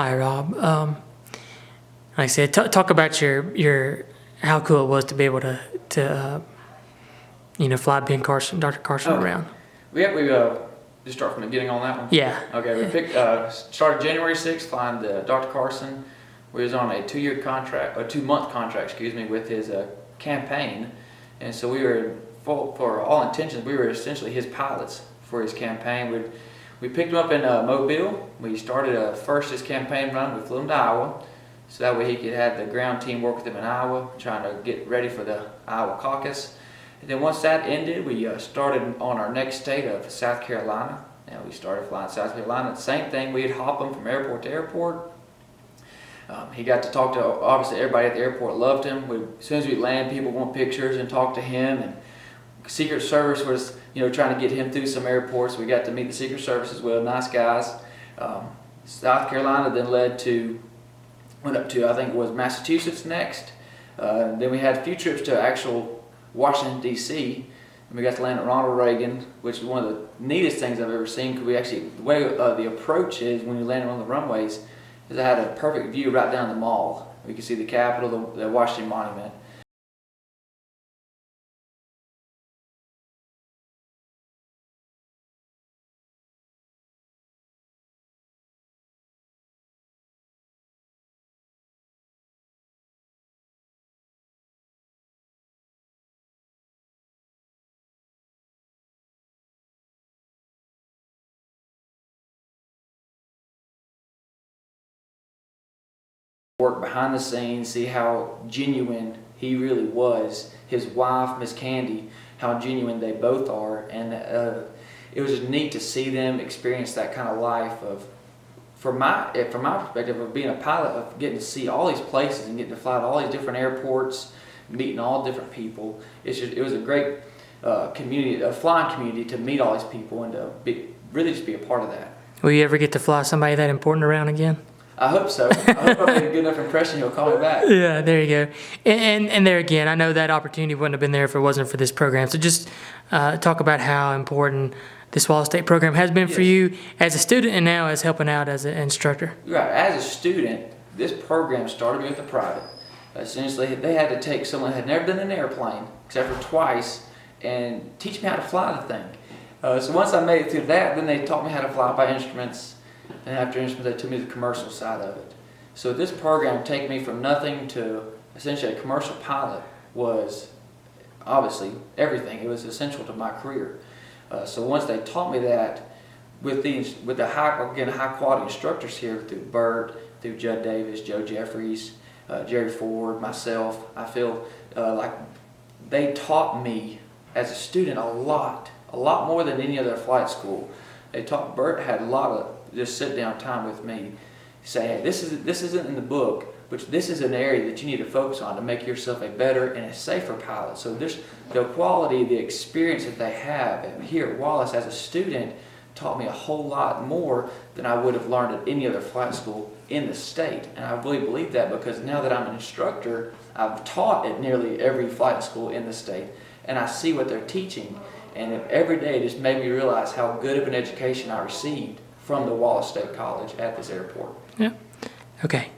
Hi, Rob. Like I said, talk about your how cool it was to be able to fly Ben Carson, Dr. Carson around. We just start from the beginning on that one. Yeah. Okay. We started January 6th flying the Dr. Carson. We was on a 2-year contract, a 2-month contract, excuse me, with his campaign, and so we were for all intentions we were essentially his pilots for his campaign. We picked him up in Mobile. We started first his campaign run. We flew him to Iowa, so that way he could have the ground team work with him in Iowa, trying to get ready for the Iowa caucus. And then once that ended, we started on our next state of South Carolina. And we started flying South Carolina. The same thing, we'd hop him from airport to airport. He got to talk to, obviously everybody at the airport loved him. As soon as we land, people want pictures and talk to him. And Secret Service was, trying to get him through some airports. We got to meet the Secret Service as well, nice guys. South Carolina then went up to, I think it was Massachusetts next. Then we had a few trips to actual Washington, D.C., and we got to land at Ronald Reagan, which is one of the neatest things I've ever seen, because the way the approach is when you land on the runways is I had a perfect view right down the mall. We could see the Capitol, the Washington Monument. Work behind the scenes, see how genuine he really was. His wife, Miss Candy, how genuine they both are, and it was just neat to see them experience that kind of life of, from my perspective of being a pilot, of getting to see all these places and getting to fly to all these different airports, meeting all different people. It was a great community, a flying community, to meet all these people and to really just be a part of that. Will you ever get to fly somebody that important around again? I hope so. I hope I made a good enough impression he'll call me back. Yeah, there you go. And there again, I know that opportunity wouldn't have been there if it wasn't for this program. So just talk about how important this Wallace State program has been for you as a student and now as helping out as an instructor. Right. As a student, this program started me with a private. Essentially, they had to take someone that had never been in an airplane, except for twice, and teach me how to fly the thing. So once I made it through that, then they taught me how to fly by instruments. And after instruments, they took me to the commercial side of it. So this program, taking me from nothing to essentially a commercial pilot, was obviously everything. It was essential to my career. So once they taught me that, with the high quality instructors here, through Bert, through Judd Davis, Joe Jeffries, Jerry Ford, myself, I feel like they taught me as a student a lot more than any other flight school. Bert had a lot of just sit down time with me, say, hey, this isn't in the book, but this is an area that you need to focus on to make yourself a better and a safer pilot. So the quality, the experience that they have here at Wallace as a student taught me a whole lot more than I would have learned at any other flight school in the state. And I really believe that, because now that I'm an instructor, I've taught at nearly every flight school in the state, and I see what they're teaching. And every day it just made me realize how good of an education I received from the Wallace State College at this airport. Yeah. Okay.